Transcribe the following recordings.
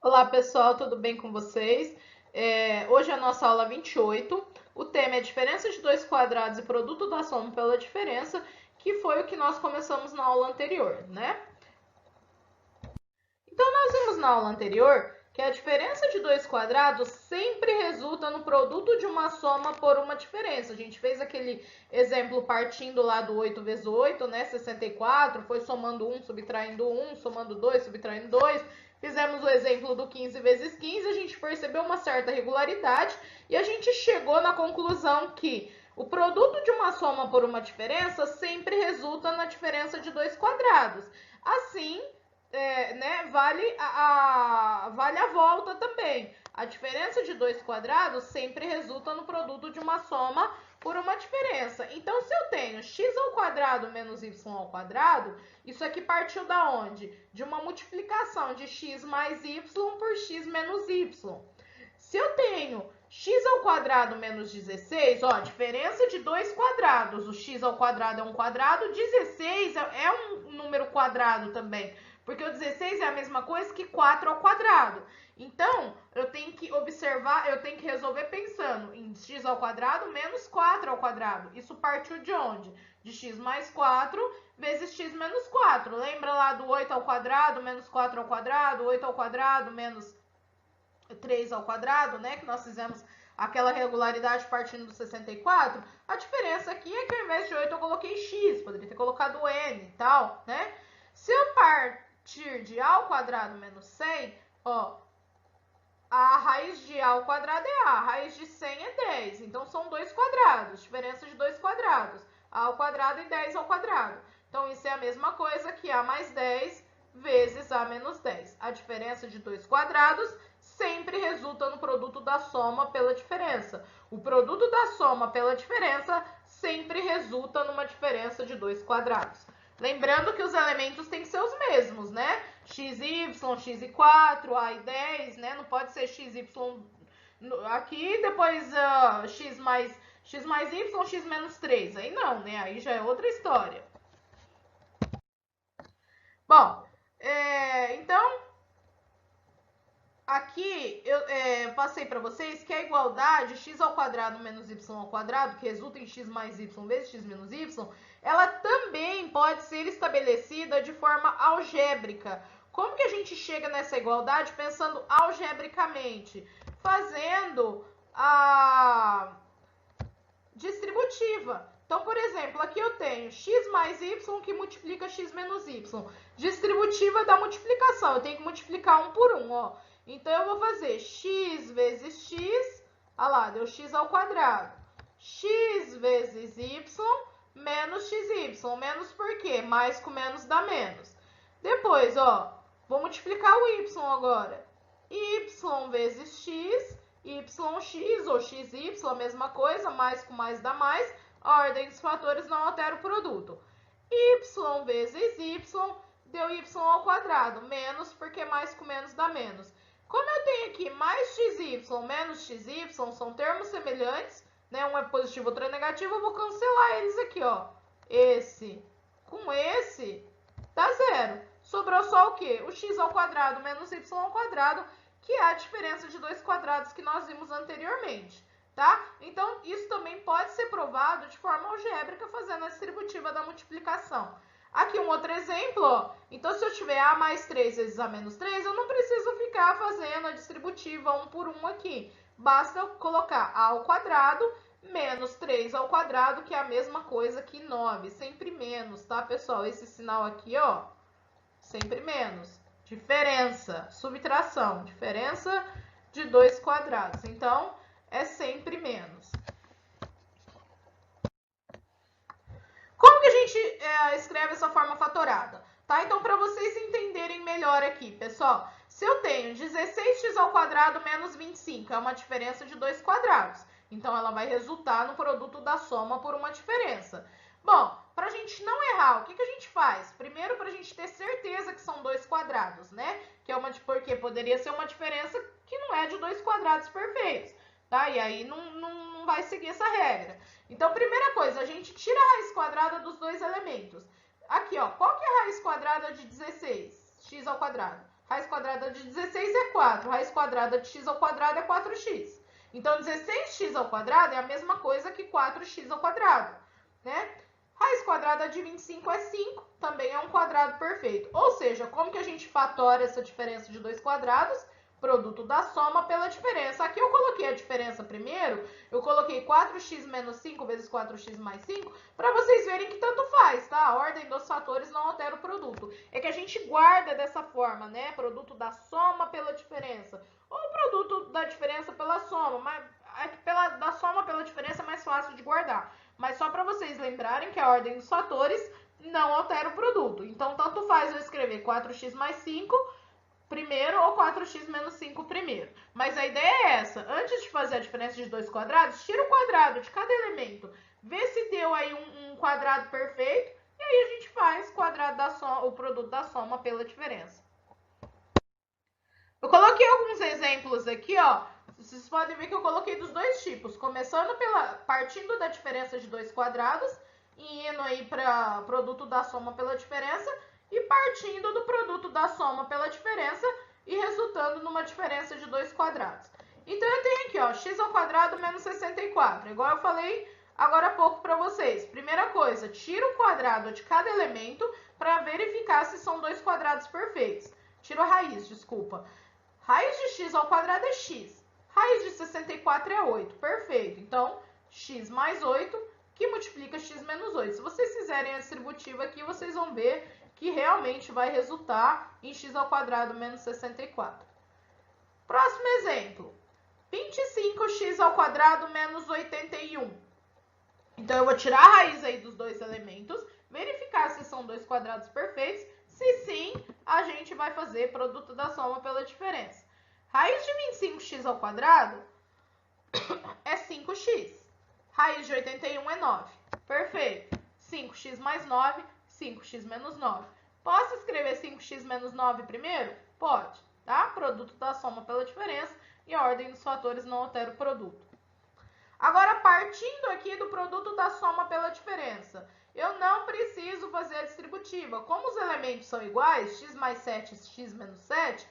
Olá pessoal, tudo bem com vocês? Hoje é a nossa aula 28. O tema é diferença de dois quadrados e produto da soma pela diferença, que foi o que nós começamos na aula anterior, né? Então nós vimos na aula anterior que a diferença de dois quadrados sempre resulta no produto de uma soma por uma diferença. A gente fez aquele exemplo partindo lá do 8 vezes 8, né? 64, foi somando 1, subtraindo 1, somando 2, subtraindo 2. Fizemos o exemplo do 15 vezes 15, a gente percebeu uma certa regularidade e a gente chegou na conclusão que o produto de uma soma por uma diferença sempre resulta na diferença de dois quadrados. Assim, né, vale a volta também. A diferença de dois quadrados sempre resulta no produto de uma soma por uma diferença. Então, se eu tenho x ao quadrado menos y ao quadrado, isso aqui partiu da onde? De uma multiplicação de x mais y por x menos y. Se eu tenho x ao quadrado menos 16, ó, diferença de dois quadrados. O x ao quadrado é um quadrado, 16 é um número quadrado também. Porque o 16 é a mesma coisa que 4 ao quadrado. Então, eu tenho que observar, eu tenho que resolver pensando em x ao quadrado menos 4 ao quadrado. Isso partiu de onde? De x mais 4 vezes x menos 4. Lembra lá do 8 ao quadrado menos 4 ao quadrado, 8 ao quadrado menos 3 ao quadrado, né? Que nós fizemos aquela regularidade partindo do 64. A diferença aqui é que ao invés de 8 eu coloquei x, poderia ter colocado n e tal, né? Se eu partir de a ao quadrado menos 100, ó, a raiz de a ao quadrado é a raiz de 100 é 10. Então, são dois quadrados, diferença de dois quadrados. A ao quadrado e 10 ao quadrado. Então, isso é a mesma coisa que a mais 10 vezes a menos 10. A diferença de dois quadrados sempre resulta no produto da soma pela diferença. O produto da soma pela diferença sempre resulta numa diferença de dois quadrados. Lembrando que os elementos têm que ser os mesmos, né? XY, x e 4, a e 10, né? Não pode ser xy aqui, depois x mais y, x menos 3. Aí não, né? Aí já é outra história. Bom, então, aqui eu passei para vocês que a igualdade x ao quadrado menos y ao quadrado, que resulta em x mais y vezes x menos y, ela também pode ser estabelecida de forma algébrica. Como que a gente chega nessa igualdade pensando algebricamente? Fazendo a distributiva. Então, por exemplo, aqui eu tenho x mais y que multiplica x menos y. Distributiva da multiplicação, eu tenho que multiplicar um por um, ó. Então, eu vou fazer x vezes x, olha lá, deu x ao quadrado. X vezes y menos xy. Menos por quê? Mais com menos dá menos. Depois, ó, vou multiplicar o y agora. Y vezes x, yx ou xy, a mesma coisa, mais com mais dá mais. A ordem dos fatores não altera o produto. Y vezes y deu y ao quadrado, menos porque mais com menos dá menos. Como eu tenho aqui mais xy menos xy, são termos semelhantes, né? Um é positivo, outro é negativo, eu vou cancelar eles aqui, ó. Esse com esse dá zero. Sobrou só o quê? O x ao quadrado menos y ao quadrado, que é a diferença de dois quadrados que nós vimos anteriormente, tá? Então, isso também pode ser provado de forma algébrica fazendo a distributiva da multiplicação. Aqui um outro exemplo, ó. Então, se eu tiver a mais 3 vezes a menos 3, eu não preciso ficar fazendo a distributiva um por um aqui. Basta colocar a ao quadrado menos 3 ao quadrado, que é a mesma coisa que 9. Sempre menos, tá, pessoal? Esse sinal aqui, ó, sempre menos. Diferença, subtração, diferença de dois quadrados. Então, é sempre menos. Como que a gente escreve essa forma fatorada? Tá? Então, para vocês entenderem melhor aqui, pessoal, se eu tenho 16x ao quadrado menos 25, é uma diferença de dois quadrados. Então, ela vai resultar no produto da soma por uma diferença. Bom, para a gente não errar, o que a gente faz? Primeiro, para a gente ter certeza que são dois quadrados, né? Que é porque poderia ser uma diferença que não é de dois quadrados perfeitos, tá? E aí não vai seguir essa regra. Então, primeira coisa, a gente tira a raiz quadrada dos dois elementos. Aqui, ó, qual que é a raiz quadrada de 16? X ao quadrado. Raiz quadrada de 16 é 4. Raiz quadrada de x ao quadrado é 4x. Então, 16x ao quadrado é a mesma coisa que 4x ao quadrado, né? Raiz quadrada de 25 é 5, também é um quadrado perfeito. Ou seja, como que a gente fatora essa diferença de dois quadrados? Produto da soma pela diferença. Aqui eu coloquei a diferença primeiro, eu coloquei 4x menos 5 vezes 4x mais 5, para vocês verem que tanto faz, tá? A ordem dos fatores não altera o produto. É que a gente guarda dessa forma, né? Produto da soma pela diferença. Ou produto da diferença pela soma, mas da soma pela diferença é mais fácil de guardar. Mas só para vocês lembrarem que a ordem dos fatores não altera o produto. Então, tanto faz eu escrever 4x mais 5 primeiro ou 4x menos 5 primeiro. Mas a ideia é essa. Antes de fazer a diferença de dois quadrados, tira o quadrado de cada elemento. Vê se deu aí um quadrado perfeito. E aí a gente faz o produto da soma pela diferença. Eu coloquei alguns exemplos aqui, ó. Vocês podem ver que eu coloquei dos dois tipos. Começando partindo da diferença de dois quadrados e indo aí para produto da soma pela diferença. E partindo do produto da soma pela diferença e resultando numa diferença de dois quadrados. Então, eu tenho aqui, ó, x ao quadrado menos 64. Igual eu falei agora há pouco para vocês. Primeira coisa, tira o quadrado de cada elemento para verificar se são dois quadrados perfeitos. Tira a raiz, desculpa. Raiz de x ao quadrado é x. Raiz de 64 é 8. Perfeito. Então, x mais 8, que multiplica x menos 8. Se vocês fizerem a distributiva aqui, vocês vão ver que realmente vai resultar em x ao quadrado menos 64. Próximo exemplo. 25x ao quadrado menos 81. Então, eu vou tirar a raiz aí dos dois elementos, verificar se são dois quadrados perfeitos. Se sim, a gente vai fazer produto da soma pela diferença. Raiz de 25x ao quadrado é 5x. Raiz de 81 é 9. Perfeito. 5x mais 9, 5x menos 9. Posso escrever 5x menos 9 primeiro? Pode, tá? Produto da soma pela diferença e a ordem dos fatores não altera o produto. Agora, partindo aqui do produto da soma pela diferença, eu não preciso fazer a distributiva. Como os elementos são iguais, x mais 7 e x menos 7,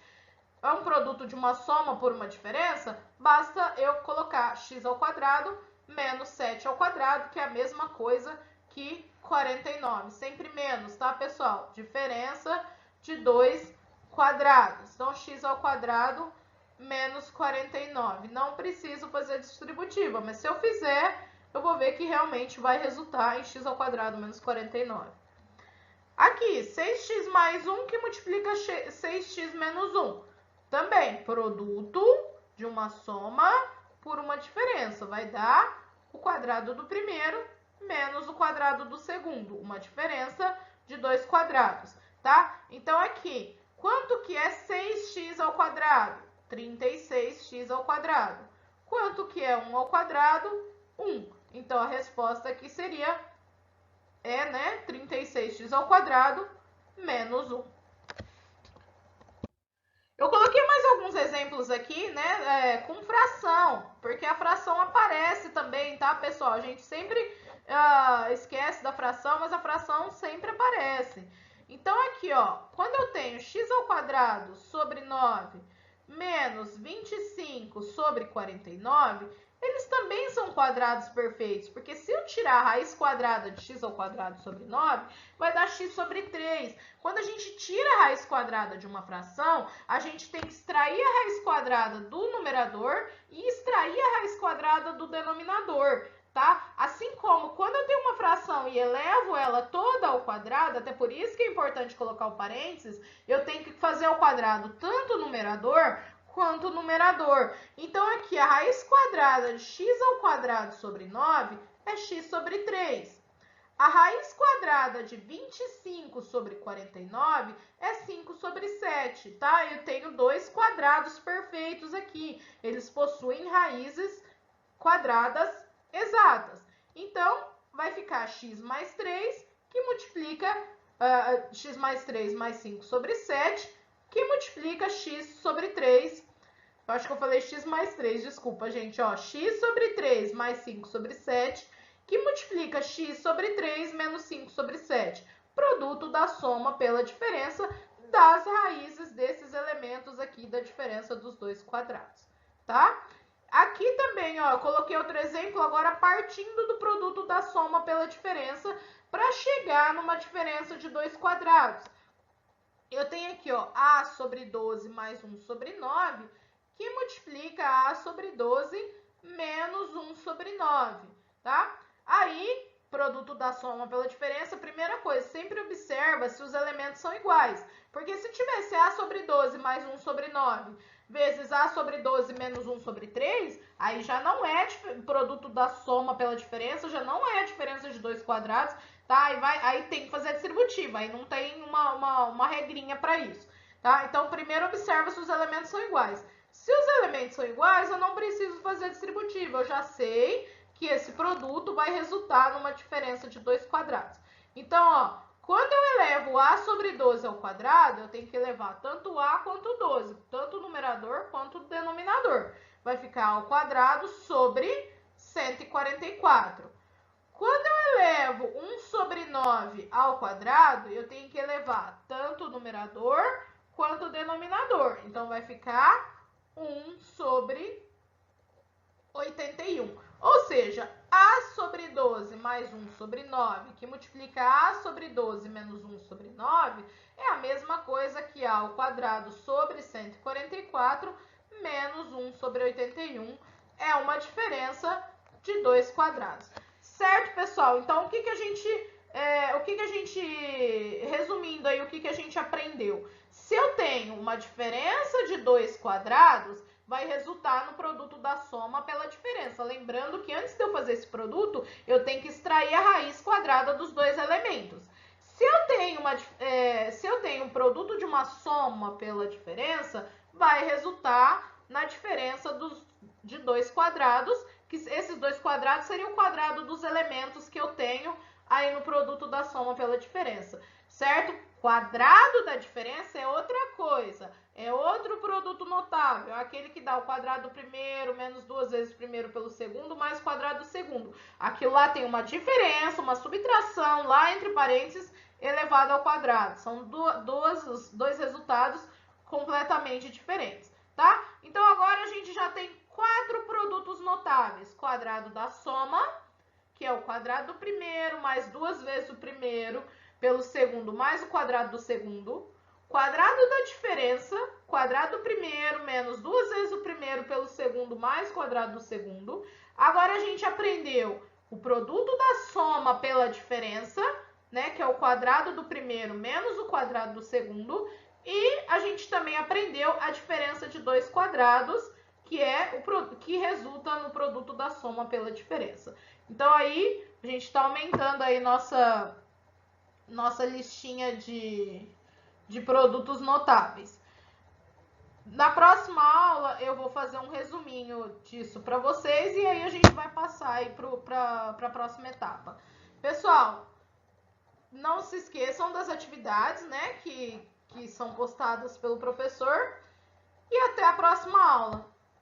é um produto de uma soma por uma diferença, basta eu colocar x ao quadrado menos 7 ao quadrado, que é a mesma coisa que 49. Sempre menos, tá, pessoal? Diferença de dois quadrados. Então, x ao quadrado menos 49. Não preciso fazer distributiva, mas se eu fizer, eu vou ver que realmente vai resultar em x ao quadrado menos 49. Aqui, 6x mais 1 que multiplica 6x menos 1. Também, produto de uma soma por uma diferença. Vai dar o quadrado do primeiro menos o quadrado do segundo. Uma diferença de dois quadrados, tá? Então, aqui, quanto que é 6x ao quadrado? 36x ao quadrado. Quanto que é 1 ao quadrado? 1. Então, a resposta aqui seria, 36x ao quadrado menos 1. Eu coloquei mais alguns exemplos aqui, né, com fração, porque a fração aparece também, tá, pessoal? A gente sempre esquece da fração, mas a fração sempre aparece. Então, aqui, ó, quando eu tenho x ao quadrado sobre 9 menos 25 sobre 49, eles também são quadrados perfeitos, porque se eu tirar a raiz quadrada de x ao quadrado sobre 9, vai dar x sobre 3. Quando a gente tira a raiz quadrada de uma fração, a gente tem que extrair a raiz quadrada do numerador e extrair a raiz quadrada do denominador, tá? Assim como quando eu tenho uma fração e elevo ela toda ao quadrado, até por isso que é importante colocar o parênteses, eu tenho que fazer ao quadrado tanto o numerador quanto o numerador. Então, aqui, a raiz quadrada de x ao quadrado sobre 9 é x sobre 3. A raiz quadrada de 25 sobre 49 é 5 sobre 7, tá? Eu tenho dois quadrados perfeitos aqui. Eles possuem raízes quadradas exatas. Então, vai ficar x mais 3, que multiplica x mais 3 mais 5 sobre 7, que multiplica x sobre 3. Eu acho que eu falei x mais 3, desculpa, gente. Ó, x sobre 3 mais 5 sobre 7, que multiplica x sobre 3 menos 5 sobre 7. Produto da soma pela diferença das raízes desses elementos aqui da diferença dos dois quadrados, tá? Aqui também, ó, eu coloquei outro exemplo, agora partindo do produto da soma pela diferença para chegar numa diferença de dois quadrados. Eu tenho aqui, ó, a sobre 12 mais 1 sobre 9, que multiplica a sobre 12 menos 1 sobre 9, tá? Aí, produto da soma pela diferença, primeira coisa, sempre observa se os elementos são iguais. Porque se tivesse a sobre 12 mais 1 sobre 9 vezes a sobre 12 menos 1 sobre 3, aí já não é produto da soma pela diferença, já não é a diferença de dois quadrados, tá? Aí tem que fazer a distributiva, aí não tem uma regrinha para isso, tá? Então, primeiro observa se os elementos são iguais. Se os elementos são iguais, eu não preciso fazer a distributiva, eu já sei que esse produto vai resultar numa diferença de dois quadrados. Então, ó, quando eu elevo a sobre 12 ao quadrado, eu tenho que elevar tanto a quanto 12, tanto o numerador quanto o denominador. Vai ficar ao quadrado sobre 144. Quando eu elevo 1 sobre 9 ao quadrado, eu tenho que elevar tanto o numerador quanto o denominador. Então, vai ficar 1 sobre 81. Ou seja, a sobre 12 mais 1 sobre 9, que multiplica a sobre 12 menos 1 sobre 9, é a mesma coisa que a ao quadrado sobre 144 menos 1 sobre 81. É uma diferença de dois quadrados. Certo, pessoal? Então, o que a gente, resumindo aí, o que a gente aprendeu? Se eu tenho uma diferença de dois quadrados, vai resultar no produto da soma pela diferença. Lembrando que antes de eu fazer esse produto, eu tenho que extrair a raiz quadrada dos dois elementos. Se eu tenho um produto de uma soma pela diferença, vai resultar na diferença de dois quadrados, que esses dois quadrados seriam o quadrado dos elementos que eu tenho aí no produto da soma pela diferença, certo? Quadrado da diferença é outra coisa, é outro produto notável, é aquele que dá o quadrado do primeiro menos duas vezes o primeiro pelo segundo mais o quadrado do segundo. Aquilo lá tem uma diferença, uma subtração lá entre parênteses elevado ao quadrado. São dois resultados completamente diferentes, tá? Então agora a gente já tem quatro produtos notáveis. Quadrado da soma, que é o quadrado do primeiro mais duas vezes o primeiro pelo segundo mais o quadrado do segundo. Quadrado da diferença, quadrado do primeiro menos duas vezes o primeiro pelo segundo mais o quadrado do segundo. Agora a gente aprendeu o produto da soma pela diferença, né, que é o quadrado do primeiro menos o quadrado do segundo. E a gente também aprendeu a diferença de dois quadrados, que resulta no produto da soma pela diferença. Então aí a gente está aumentando aí nossa listinha de produtos notáveis. Na próxima aula eu vou fazer um resuminho disso para vocês e aí a gente vai passar aí para a próxima etapa. Pessoal, não se esqueçam das atividades, né, que são postadas pelo professor, e até a próxima aula.